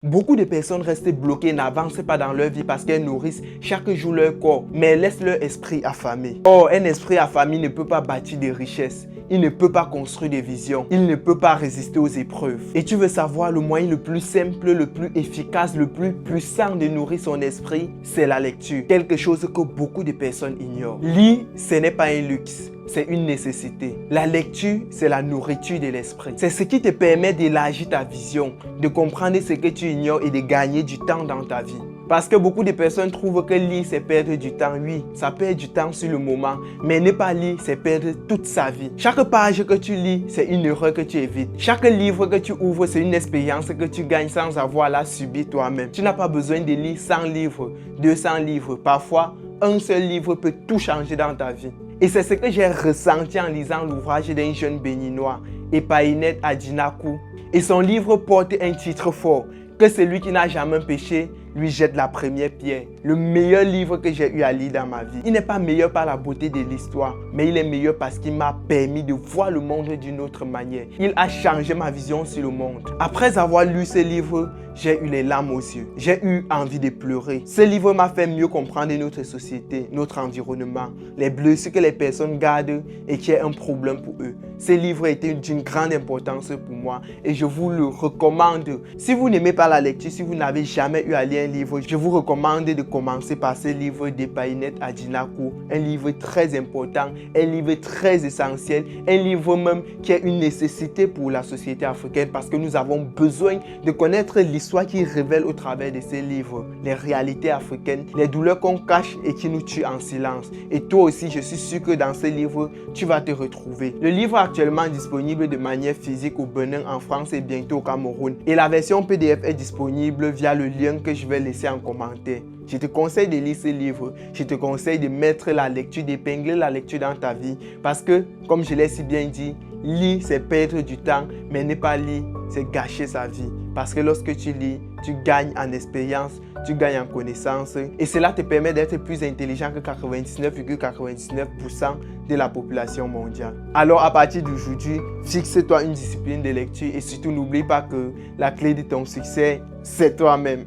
Beaucoup de personnes restent bloquées, n'avancent pas dans leur vie parce qu'elles nourrissent chaque jour leur corps, mais elles laissent leur esprit affamé. Or, un esprit affamé ne peut pas bâtir des richesses. Il ne peut pas construire des visions. Il ne peut pas résister aux épreuves. Et tu veux savoir le moyen le plus simple, le plus efficace, le plus puissant de nourrir son esprit? C'est la lecture. Quelque chose que beaucoup de personnes ignorent. Lire, ce n'est pas un luxe. C'est une nécessité. La lecture, c'est la nourriture de l'esprit. C'est ce qui te permet d'élargir ta vision, de comprendre ce que tu ignores et de gagner du temps dans ta vie. Parce que beaucoup de personnes trouvent que lire, c'est perdre du temps. Oui, ça perd du temps sur le moment, mais ne pas lire, c'est perdre toute sa vie. Chaque page que tu lis, c'est une erreur que tu évites. Chaque livre que tu ouvres, c'est une expérience que tu gagnes sans avoir à la subir toi-même. Tu n'as pas besoin de lire 100 livres, 200 livres. Parfois, un seul livre peut tout changer dans ta vie. Et c'est ce que j'ai ressenti en lisant l'ouvrage d'un jeune béninois, Epaïnet Adjinakou. Et son livre porte un titre fort, que celui qui n'a jamais péché lui jette la première pierre. Le meilleur livre que j'ai eu à lire dans ma vie. Il n'est pas meilleur par la beauté de l'histoire, mais il est meilleur parce qu'il m'a permis de voir le monde d'une autre manière. Il a changé ma vision sur le monde. Après avoir lu ce livre, j'ai eu les larmes aux yeux. J'ai eu envie de pleurer. Ce livre m'a fait mieux comprendre notre société, notre environnement, les blessures que les personnes gardent et qui est un problème pour eux. Ce livre était d'une grande importance pour moi et je vous le recommande. Si vous n'aimez pas la lecture, si vous n'avez jamais eu à lire un livre, je vous recommande de commencer par ce livre d'Epaïnet Adjinakou. Un livre très important, un livre très essentiel, un livre même qui est une nécessité pour la société africaine parce que nous avons besoin de connaître l'histoire qui révèle au travers de ces livres les réalités africaines, les douleurs qu'on cache et qui nous tuent en silence. Et toi aussi, je suis sûr que dans ce livre, tu vas te retrouver. Le livre est actuellement disponible de manière physique au Bénin, en France et bientôt au Cameroun. Et la version PDF est disponible via le lien que je vais laisser en commentaire. Je te conseille de lire ce livre. Je te conseille de mettre la lecture, d'épingler la lecture dans ta vie. Parce que, comme je l'ai si bien dit, lire, c'est perdre du temps, mais ne pas lire, c'est gâcher sa vie. Parce que lorsque tu lis, tu gagnes en expérience, tu gagnes en connaissance et cela te permet d'être plus intelligent que 99,99% de la population mondiale. Alors à partir d'aujourd'hui, fixe-toi une discipline de lecture et surtout n'oublie pas que la clé de ton succès, c'est toi-même.